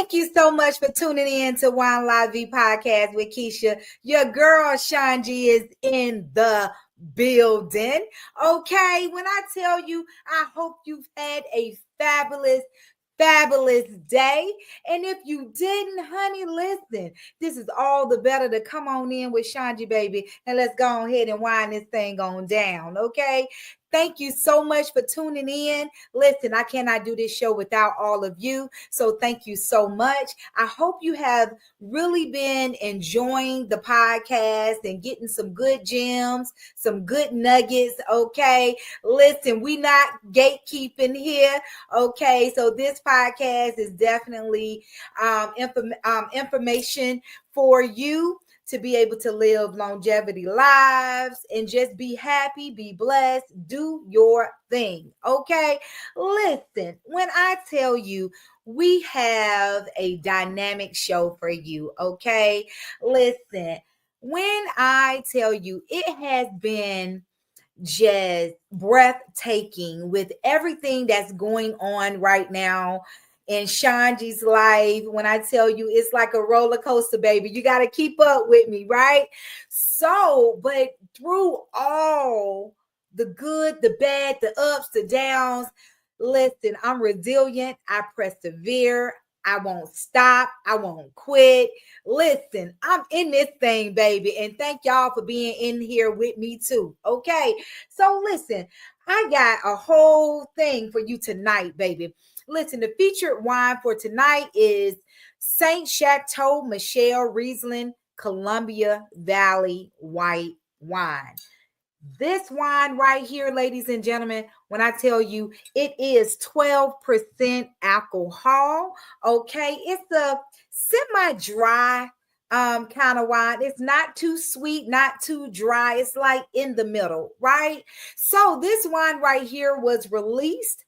Thank you so much for tuning in to Wine La Vie podcast with Keisha. Your girl ShonGee is in the building. Okay, when I tell you, I hope you've had a fabulous day. And if you didn't, honey, listen, this is all the better to come on in with ShonGee, baby, and let's go ahead and wind this thing on down. Okay. Thank you so much for tuning in. Listen, I cannot do this show without all of you. So thank you so much. I hope you have really been enjoying the podcast and getting some good gems, some good nuggets. Okay. Listen, we not gatekeeping here. Okay. So this podcast is definitely information for you to be able to live longevity lives and just be happy, be blessed, do your thing. Okay. Listen, when I tell you we have a dynamic show for you, okay? Listen, when I tell you it has been just breathtaking with everything that's going on right now in ShonGee's life. When I tell you it's like a roller coaster, baby, you got to keep up with me, right? So, but through all the good, the bad, the ups, the downs, listen, I'm resilient. I persevere. I won't stop. I won't quit. Listen, I'm in this thing, baby. And thank y'all for being in here with me too. Okay. So listen, I got a whole thing for you tonight, baby. Listen, the featured wine for tonight is Saint Chateau Michelle Riesling Columbia Valley White Wine. This wine right here, ladies and gentlemen, when I tell you it is 12% alcohol, okay, it's a semi-dry kind of wine. It's not too sweet, not too dry. It's like in the middle, right? So this wine right here was released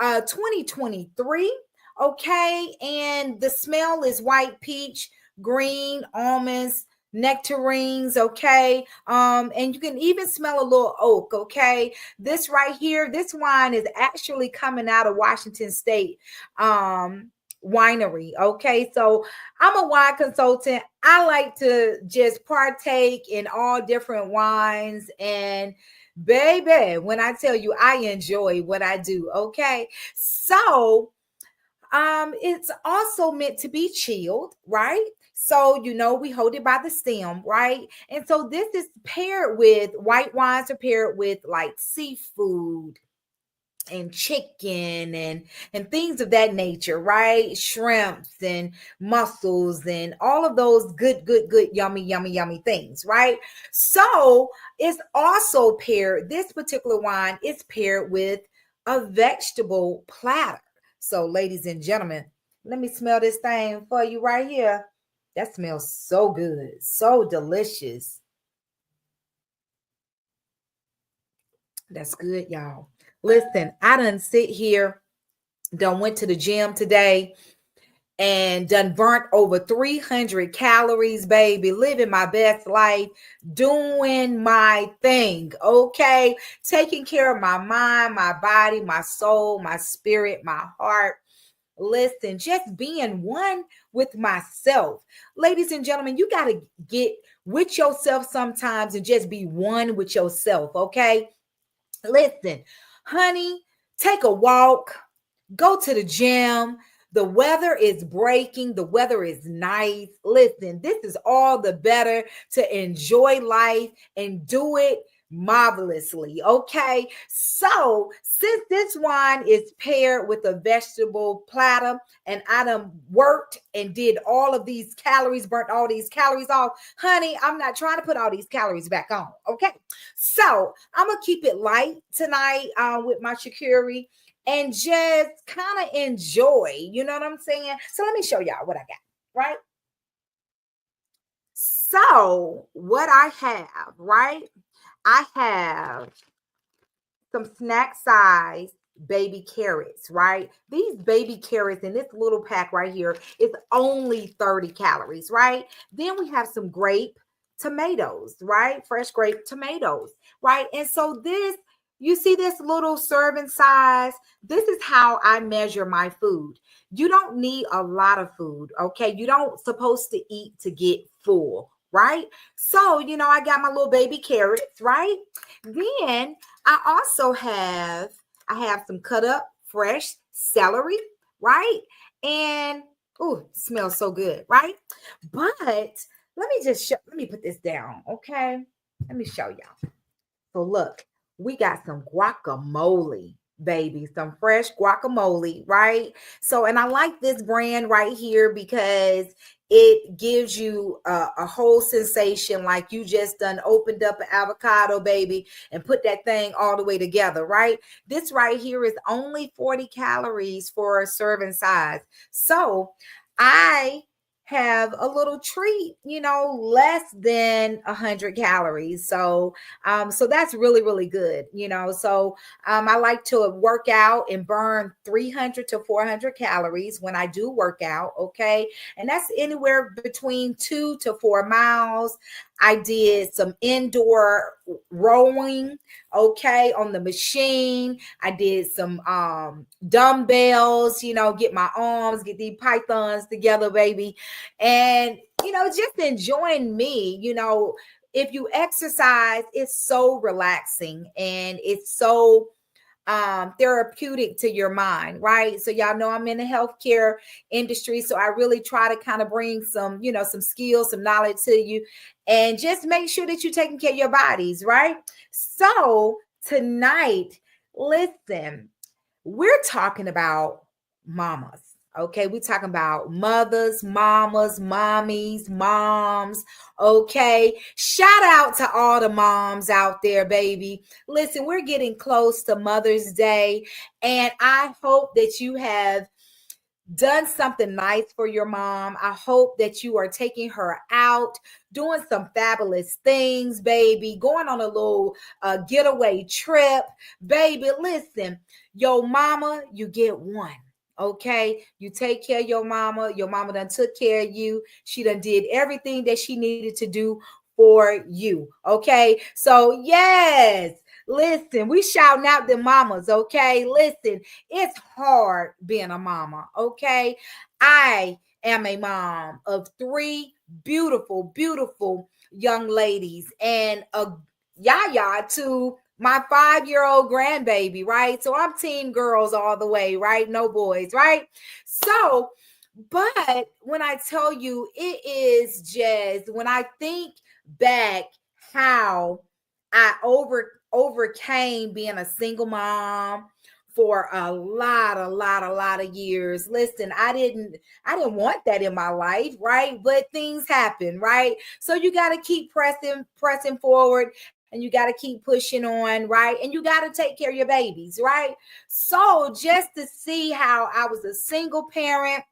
2023, okay, and the smell is white peach, green, almonds, nectarines, okay, and you can even smell a little oak, okay. This right here, this wine is actually coming out of Washington State winery, okay. So I'm a wine consultant. I like to just partake in all different wines, and baby, when I tell you I enjoy what I do, okay. So it's also meant to be chilled, right? So, you know, we hold it by the stem, right? And so this is paired with white wines are paired with like seafood and chicken and things of that nature, right? Shrimps and mussels and all of those good yummy things, right? So it's also paired, this particular wine is paired with a vegetable platter. So ladies and gentlemen, let me smell this thing for you right here. That smells so good, so delicious. That's good, y'all. Listen, I done sit here, done went to the gym today and done burnt over 300 calories, baby, living my best life, doing my thing, okay? Taking care of my mind, my body, my soul, my spirit, my heart. Listen, just being one with myself. Ladies and gentlemen, you got to get with yourself sometimes and just be one with yourself, okay? Listen, honey, take a walk, go to the gym. The weather is breaking. The weather is nice. Listen, this is all the better to enjoy life and do it marvelously. Okay. So since this wine is paired with a vegetable platter and I done worked and did all of these calories, burnt all these calories off, honey, I'm not trying to put all these calories back on. Okay. So I'm going to keep it light tonight with my charcuterie and just kind of enjoy, you know what I'm saying? So let me show y'all what I got, right? So what I have, right? I have some snack size baby carrots, right? These baby carrots in this little pack right here is only 30 calories, right? Then we have some grape tomatoes, right? Fresh grape tomatoes, right? And so this You see this little serving size? This is how I measure my food. You don't need a lot of food, okay? You don't supposed to eat to get full, right? So, I got my little baby carrots, right? Then I have some cut up fresh celery, right? And oh, smells so good, right? But let me put this down, okay? Let me show y'all. So look, we got some guacamole, baby, some fresh guacamole, right? So, and I like this brand right here because it gives you a whole sensation like you just done opened up an avocado, baby, and put that thing all the way together, right? This right here is only 40 calories for a serving size. So I have a little treat, less than 100 calories. So that's really, really good, So I like to work out and burn 300 to 400 calories when I do work out. Okay. And that's anywhere between 2 to 4 miles. I did some indoor rowing, okay, on the machine. I did some dumbbells, get my arms, get these pythons together, baby. And, just enjoying me, if you exercise, it's so relaxing and it's so therapeutic to your mind, right? So y'all know I'm in the healthcare industry, so I really try to kind of bring some, some skills, some knowledge to you, and just make sure that you're taking care of your bodies, right? So tonight, listen, we're talking about mamas. Okay, we're talking about mothers, mamas, mommies, moms. Okay, shout out to all the moms out there, baby. Listen, we're getting close to Mother's Day, and I hope that you have done something nice for your mom. I hope that you are taking her out, doing some fabulous things, baby, going on a little getaway trip. Baby, listen, your mama, you get one. Okay, you take care of your mama. Your mama done took care of you. She done did everything that she needed to do for you. Okay, so yes, listen, we shouting out the mamas. Okay, listen, it's hard being a mama. Okay, I am a mom of three beautiful, beautiful young ladies and a yaya to my 5-year-old grandbaby, right? So I'm team girls all the way, right? No boys, right? So, but when I tell you, it is just when I think back how I overcame being a single mom for a lot of years. Listen, I didn't want that in my life, right? But things happen, right? So you got to keep pressing forward, and you got to keep pushing on, right? And you got to take care of your babies, right? So just to see how I was a single parent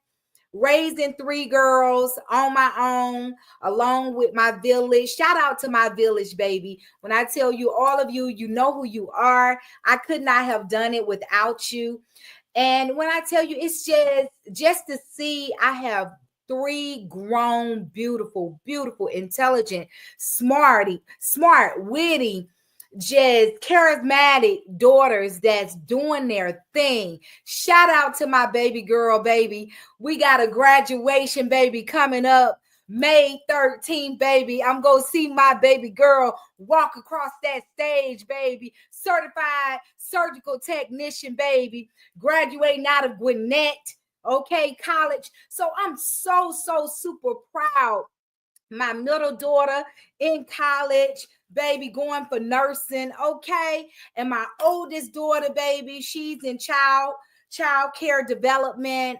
raising three girls on my own, along with my village. Shout out to my village, baby. When I tell you, all of you, you know who you are. I could not have done it without you. And when I tell you, it's just to see, I have three grown, beautiful, beautiful, intelligent, smart, witty, just charismatic daughters that's doing their thing. Shout out to my baby girl, baby. We got a graduation, baby, coming up May 13th, baby. I'm going to see my baby girl walk across that stage, baby. Certified surgical technician, baby. Graduating out of Gwinnett, okay, college. So I'm so super proud. My middle daughter in college, baby, going for nursing, okay? And my oldest daughter, baby, she's in child care development.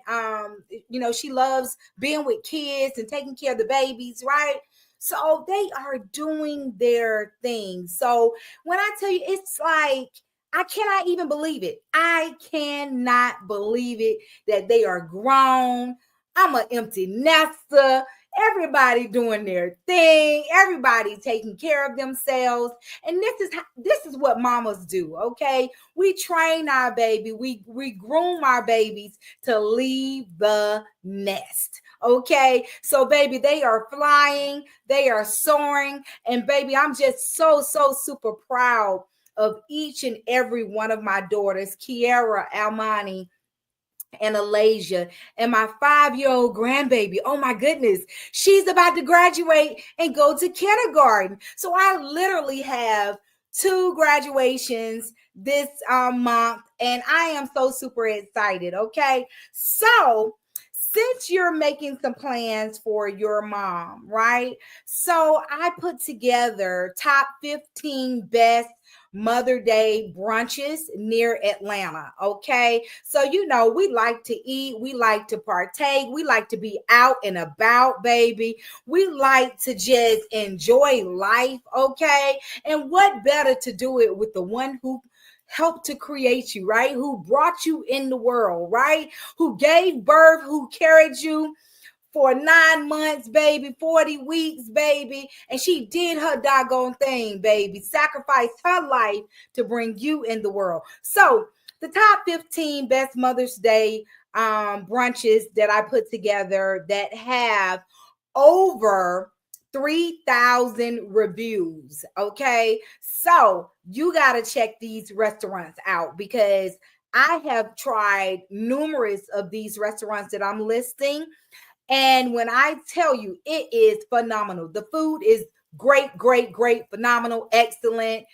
She loves being with kids and taking care of the babies, right? So they are doing their thing. So when I tell you, it's like, I cannot even believe it. I cannot believe it that they are grown. I'm an empty nester. Everybody doing their thing. Everybody taking care of themselves. And this is what mamas do, okay? We train our baby. We groom our babies to leave the nest. Okay, so baby, they are flying, they are soaring, and baby, I'm just so super proud of each and every one of my daughters, Kiara, Almani, and Alasia, and my 5-year-old grandbaby. Oh my goodness, she's about to graduate and go to kindergarten. So I literally have two graduations this month, and I am so super excited. Okay, so since you're making some plans for your mom, right? So I put together top 15 best Mother Day brunches near Atlanta. Okay. So, we like to eat, we like to partake, we like to be out and about, baby. We like to just enjoy life. Okay. And what better to do it with the one who helped to create you, right? Who brought you in the world, right? Who gave birth, who carried you for 9 months, baby, 40 weeks, baby. And she did her doggone thing, baby. Sacrificed her life to bring you in the world. So the top 15 best Mother's Day brunches that I put together that have over 3,000 reviews. Okay. So you got to check these restaurants out because I have tried numerous of these restaurants that I'm listing. And when I tell you, it is phenomenal. The food is great, great, great, phenomenal, excellent.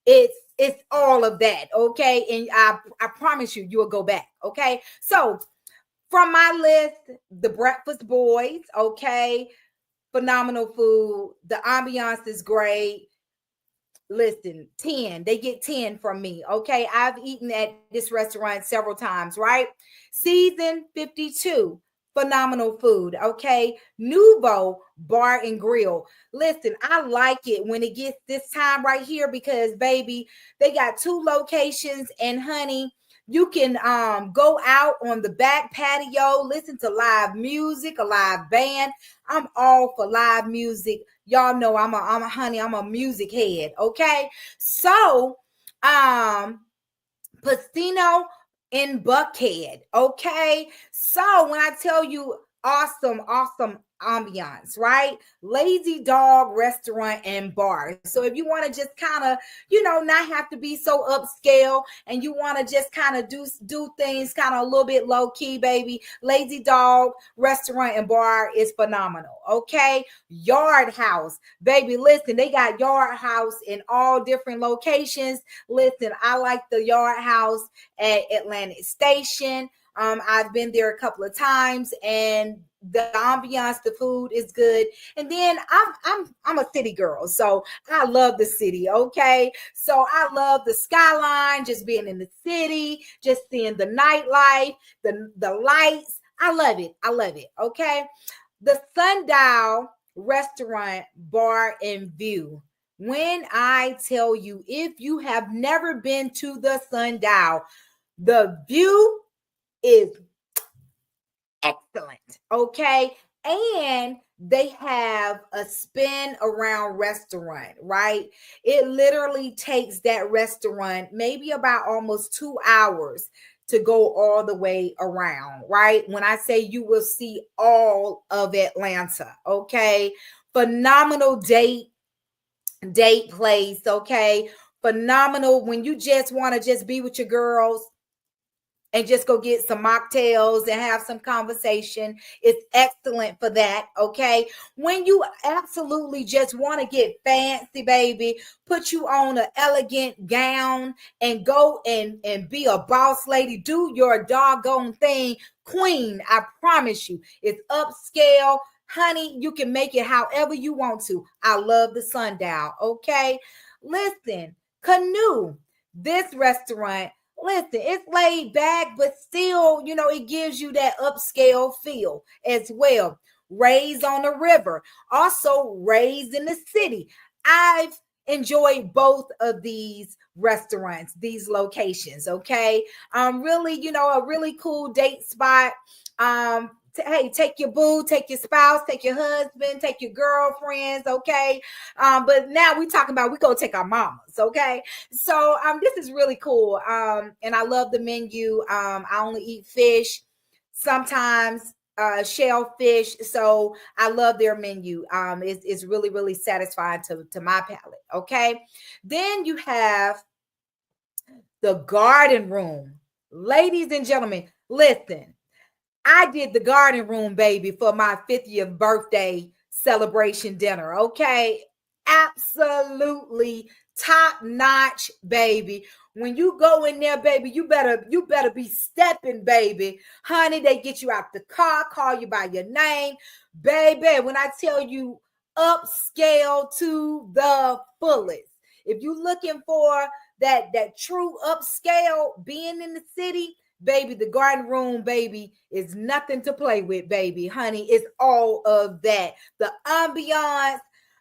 It's all of that, okay? And I promise you, you will go back, okay? So from my list, the Breakfast Boys, okay? Phenomenal food. The ambiance is great. Listen, 10. They get 10 from me, okay? I've eaten at this restaurant several times, right? Season 52. Phenomenal food, okay? Nouveau Bar and Grill. Listen, I like it when it gets this time right here because, baby, they got 2 locations, and honey, you can go out on the back patio, listen to live music, a live band. I'm all for live music. Y'all know I'm a music head, okay? So, Pacino in Buckhead. Okay. So when I tell you awesome, awesome ambiance, right? Lazy Dog Restaurant and Bar. So if you want to just kind of, not have to be so upscale and you want to just kind of do things kind of a little bit low key, baby, Lazy Dog Restaurant and Bar is phenomenal. Okay. Yard House, baby. Listen, they got Yard House in all different locations. Listen, I like the Yard House at Atlantic Station. I've been there a couple of times, and the ambiance, the food is good. And then I'm a city girl, so I love the city. Okay, so I love the skyline, just being in the city, just seeing the nightlife, the lights. I love it. I love it. Okay, the Sundial Restaurant, Bar and View. When I tell you, if you have never been to the Sundial, the view is excellent. Okay. And they have a spin around restaurant, right? It literally takes that restaurant maybe about almost 2 hours to go all the way around, right? When I say you will see all of Atlanta, okay? Phenomenal date place, okay? Phenomenal when you just want to just be with your girls and just go get some mocktails and have some conversation. It's excellent for that, okay? When you absolutely just want to get fancy, baby, put you on an elegant gown and go and be a boss lady, do your doggone thing, queen, I promise you, it's upscale. Honey, you can make it however you want to. I love the Sundial, okay? Listen, Canoe, this restaurant, listen, it's laid back, but still, it gives you that upscale feel as well. Raised on the river, also raised in the city. I've enjoyed both of these restaurants, these locations. Okay. Really, a really cool date spot. Hey, take your boo, take your spouse, take your husband, take your girlfriends, okay? But now we talking about we go take our mamas, okay? So this is really cool. And I love the menu. I only eat fish, sometimes shellfish. So I love their menu. It's really, really satisfying to my palate, okay? Then you have the garden room. Ladies and gentlemen, listen, I did the garden room, baby, for my 50th birthday celebration dinner. Okay. Absolutely top notch, baby. When you go in there, baby, you better be stepping, baby. Honey, they get you out the car, call you by your name. Baby, when I tell you upscale to the fullest. If you're looking for that true upscale being in the city, baby, the garden room, baby, is nothing to play with, baby. Honey, it's all of that. The ambiance,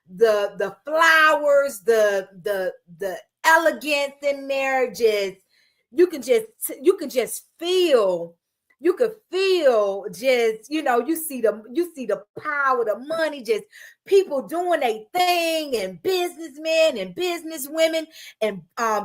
the flowers, the elegance in there, just you can just feel, you could feel, just, you see the power, the money, just people doing a thing, and businessmen and businesswomen and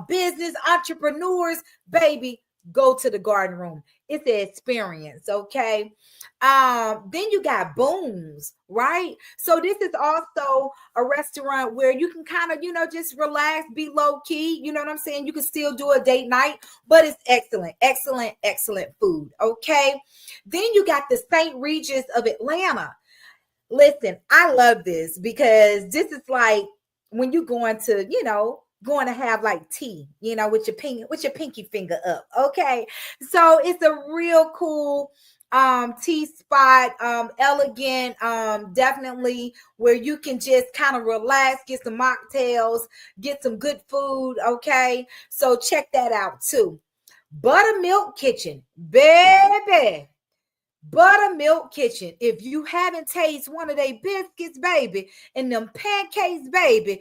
business entrepreneurs, baby. Go to the garden room. It's an experience, okay? Then you got Booms, right? So this is also a restaurant where you can kind of, just relax, be low key. You know what I'm saying? You can still do a date night, but it's excellent, excellent, excellent food, okay? Then you got the St. Regis of Atlanta. Listen, I love this because this is like when you going to have like tea, with your pinky finger up. Okay. So it's a real cool tea spot, elegant, definitely where you can just kind of relax, get some mocktails, get some good food. Okay. So check that out too. Buttermilk Kitchen, baby. Buttermilk Kitchen. If you haven't tasted one of their biscuits, baby, and them pancakes, baby,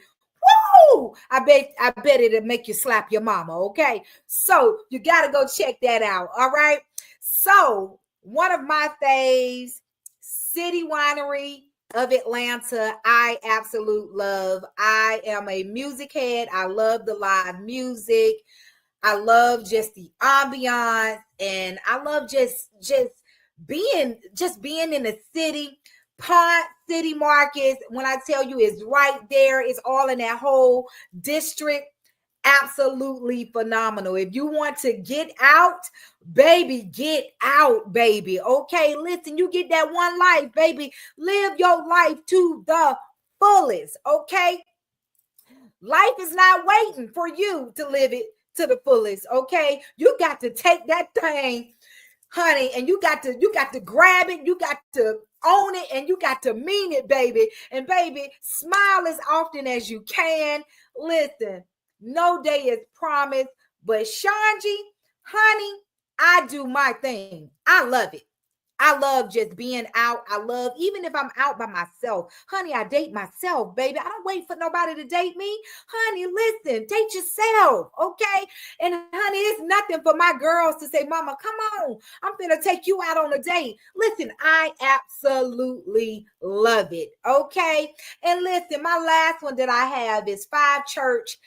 woo! I bet it'll make you slap your mama. Okay, so you gotta go check that out. All right. So one of my faves, City Winery of Atlanta. I absolute love. I am a music head. I love the live music. I love just the ambiance, and I love just being in the city. Pont City Markets, when I tell you, it's right there. It's all in that whole district. Absolutely phenomenal. If you want to get out, baby, get out, baby. Okay, listen, you get that one life, baby. Live your life to the fullest. Okay, life is not waiting for you to live it to the fullest. Okay, you got to take that thing, honey, and you got to grab it, you got to own it, and you got to mean it, baby. And baby, smile as often as you can. Listen, no day is promised, but ShonGee, honey, I do my thing. I love it. I love just being out. I love, even if I'm out by myself, honey, I date myself, baby. I don't wait for nobody to date me. Honey, listen, date yourself, okay? And honey, it's nothing for my girls to say, mama, come on, I'm gonna take you out on a date. Listen, I absolutely love it, okay? And listen, my last one that I have is Five Church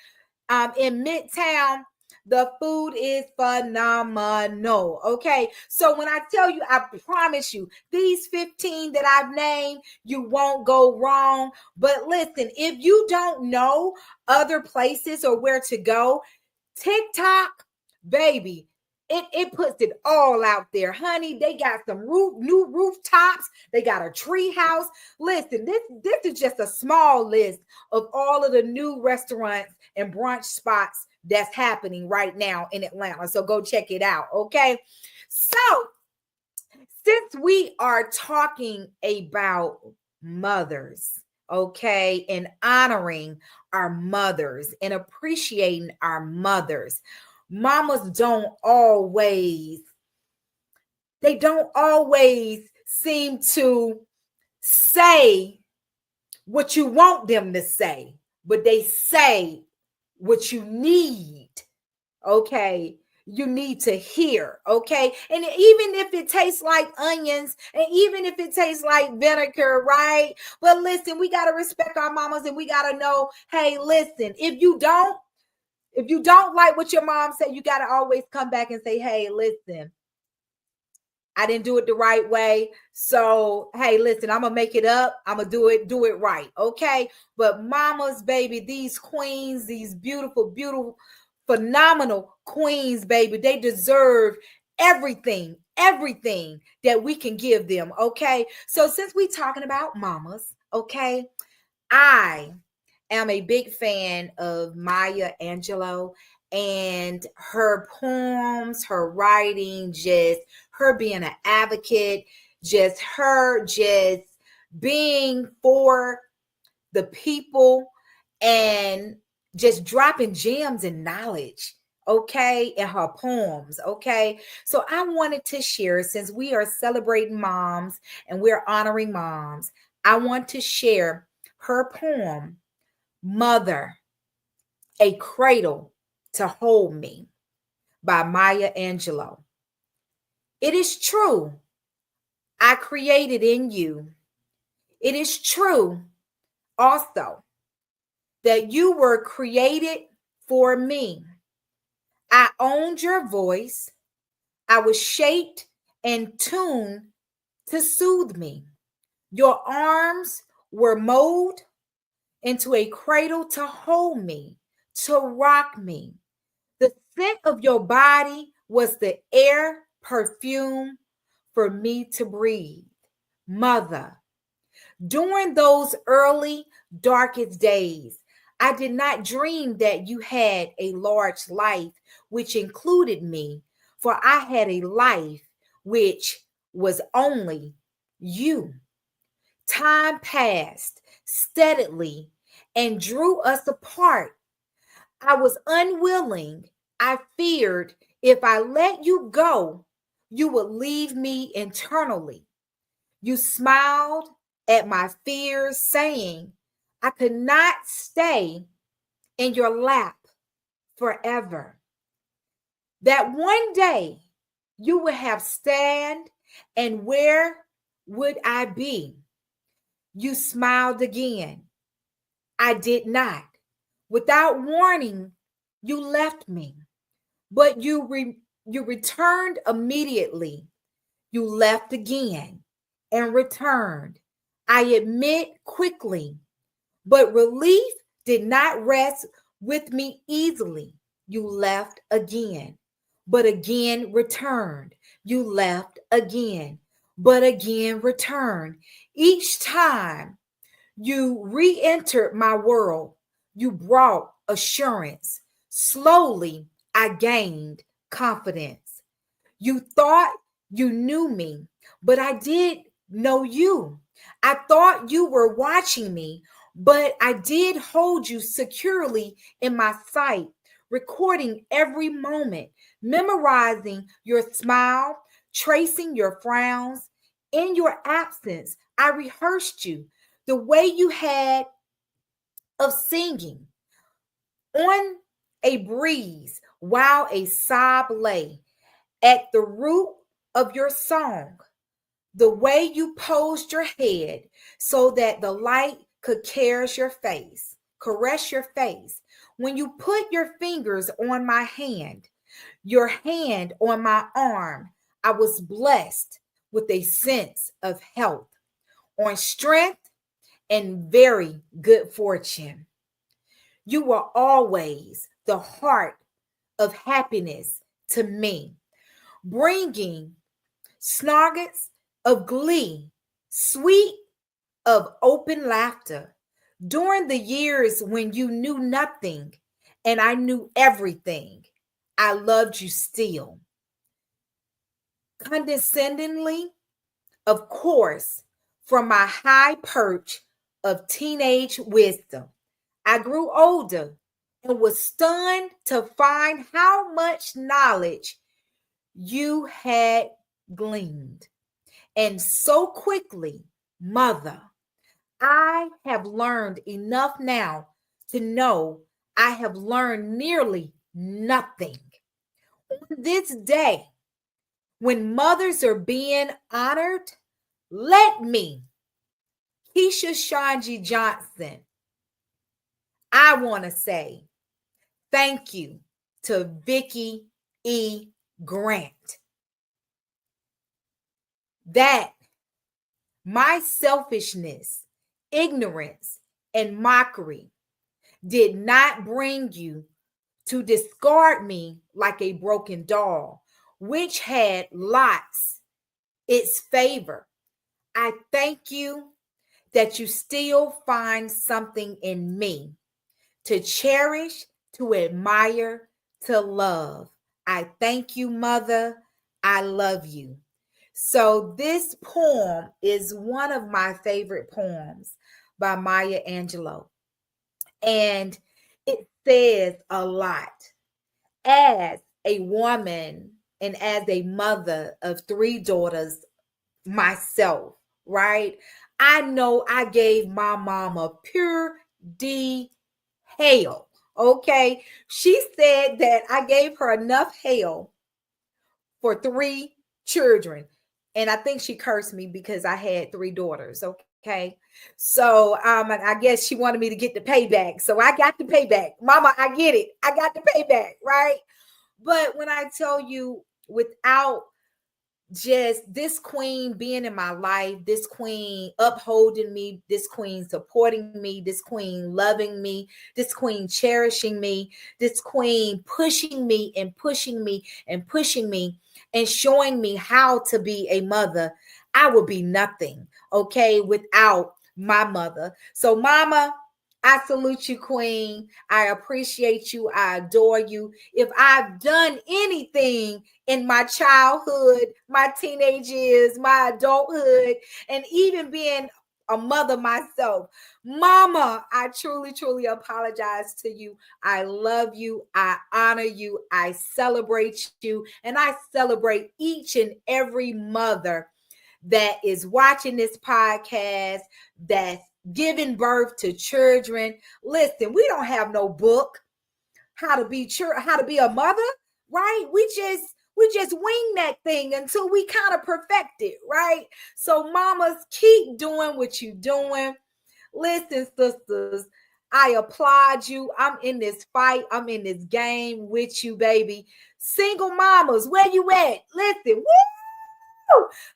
in Midtown. The food is phenomenal. Okay. So when I tell you, I promise you, these 15 that I've named, you won't go wrong. But listen, if you don't know other places or where to go, TikTok, baby, it puts it all out there, honey. They got some new rooftops. They got a tree house. Listen, this is just a small list of all of the new restaurants and brunch spots that's happening right now in Atlanta. So go check it out. Okay. So since we are talking about mothers, okay, and honoring our mothers and appreciating our mothers, mamas they don't always seem to say what you want them to say, but they say what you need, okay? You need to hear, okay? And even if it tastes like onions, and even if it tastes like vinegar, right? But listen, we got to respect our mamas, and we got to know, hey, listen, if you don't like what your mom said, you got to always come back and say, hey, listen, I didn't do it the right way. So, hey, listen, I'm going to make it up. I'm going to do it right. Okay. But mamas, baby, these queens, these beautiful, beautiful phenomenal queens, baby. They deserve everything that we can give them, okay? So since we talking about mamas, okay, I am a big fan of Maya Angelou and her poems, her writing, just her being an advocate, just her just being for the people and just dropping gems and knowledge, okay, in her poems, okay? So I wanted to share, since we are celebrating moms and we're honoring moms, I want to share her poem, Mother, a Cradle to Hold Me, by Maya Angelou. It is true, I created in you. It is true also that you were created for me. I owned your voice. I was shaped and tuned to soothe me. Your arms were molded into a cradle to hold me, to rock me. The scent of your body was the air perfume for me to breathe. Mother, during those early, darkest days, I did not dream that you had a large life, which included me, for I had a life which was only you. Time passed steadily and drew us apart. I was unwilling. I feared if I let you go, you would leave me internally. You smiled at my fears, saying, I could not stay in your lap forever. That one day you would have stand, and where would I be? You smiled again. I did not. Without warning, you left me, but you returned immediately. You left again and returned. I admit quickly, but relief did not rest with me easily. You left again, but again returned. You left again, but again returned. Each time you re entered my world, you brought assurance. Slowly, I gained confidence. You thought you knew me, but I did know you. I thought you were watching me, but I did hold you securely in my sight, recording every moment, memorizing your smile, tracing your frowns. In your absence, I rehearsed you, the way you had of singing on a breeze while a sob lay at the root of your song, the way you posed your head so that the light could caress your face. When you put your fingers on my hand, your hand on my arm, I was blessed with a sense of health, on strength, and very good fortune. You were always the heart of happiness to me, bringing snoggets of glee, sweet of open laughter. During the years when you knew nothing and I knew everything, I loved you still. Condescendingly, of course, from my high perch of teenage wisdom, I grew older and was stunned to find how much knowledge you had gleaned. And so quickly, Mother, I have learned enough now to know I have learned nearly nothing. On this day, when mothers are being honored, let me, Keisha ShonGee Johnson, I want to say thank you to Vicki E. Grant. That my selfishness, ignorance, and mockery did not bring you to discard me like a broken doll, which had lots its favor. I thank you that you still find something in me to cherish, to admire, to love. I thank you, Mother. I love you. So, this poem is one of my favorite poems by Maya Angelou. And it says a lot. As a woman and as a mother of three daughters myself, right? I know I gave my mama pure D hell. Okay. She said that I gave her enough hell for three children. And I think she cursed me because I had three daughters. Okay. So I guess she wanted me to get the payback. So I got the payback. Mama, I get it. I got the payback, right? But when I tell you, without just this queen being in my life, this queen upholding me, this queen supporting me, this queen loving me, this queen cherishing me, this queen pushing me and pushing me and pushing me and showing me how to be a mother, I would be nothing, okay, without my mother. So, mama, I salute you, queen. I appreciate you. I adore you. If I've done anything in my childhood, my teenage years, my adulthood, and even being a mother myself, mama, I truly, truly apologize to you. I love you. I honor you. I celebrate you. And I celebrate each and every mother that is watching this podcast, that's giving birth to children. Listen, we don't have no book how to be a mother, right? We just wing that thing until we kind of perfect it, right? So mamas, keep doing what you're doing. Listen, sisters, I applaud you. I'm in this fight. I'm in this game with you, baby. Single mamas, where you at? Listen, woo!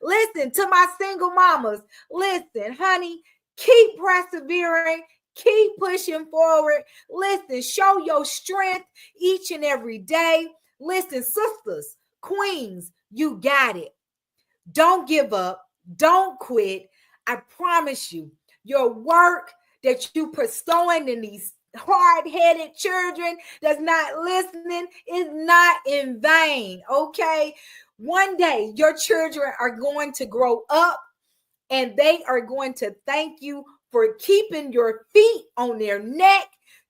Listen to my single mamas. Listen, honey, keep persevering. Keep pushing forward. Listen, show your strength each and every day. Listen, sisters, queens, you got it. Don't give up. Don't quit. I promise you, your work that you bestowing in these hard-headed children that's not listening is not in vain, okay? One day, your children are going to grow up and they are going to thank you for keeping your feet on their neck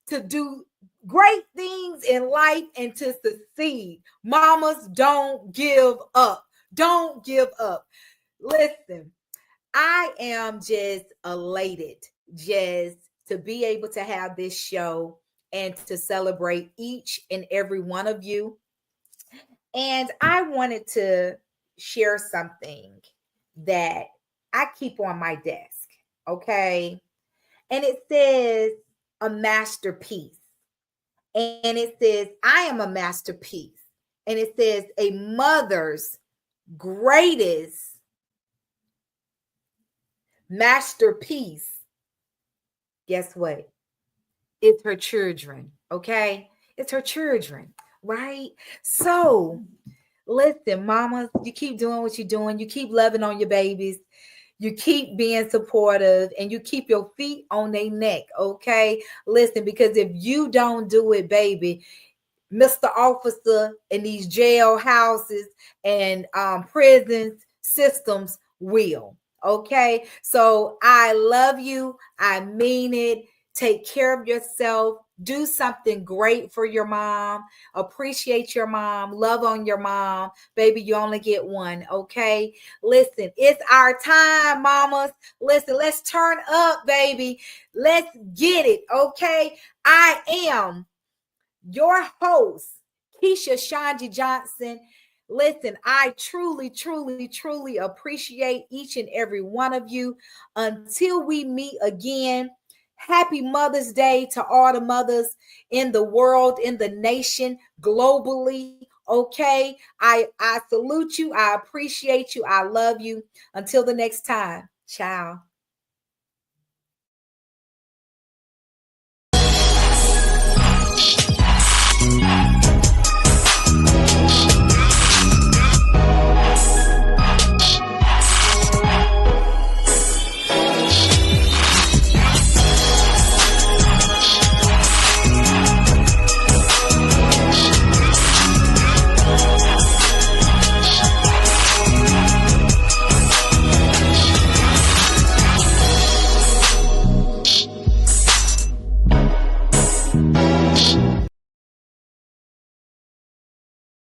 to do great things in life and to succeed. Mamas, don't give up. Don't give up. Listen, I am just elated just to be able to have this show and to celebrate each and every one of you. And I wanted to share something that I keep on my desk, okay? And it says a masterpiece. And it says, I am a masterpiece. And it says, a mother's greatest masterpiece. Guess what? It's her children, okay? It's her children, right? So, listen, mamas, you keep doing what you're doing. You keep loving on your babies. You keep being supportive and you keep your feet on their neck, okay? Listen, because if you don't do it, baby, Mr. Officer in these jail houses and prisons systems will, okay? So I love you. I mean it. Take care of yourself. Do something great for your mom. Appreciate your mom. Love on your mom. Baby, you only get one, okay? Listen, it's our time, mamas. Listen, let's turn up, baby. Let's get it, okay? I am your host, Keisha ShonGee Johnson. Listen, I truly, truly, truly appreciate each and every one of you. Until we meet again, happy Mother's Day to all the mothers in the world, in the nation, globally. Okay, I salute you. I appreciate you. I love you. Until the next time, ciao.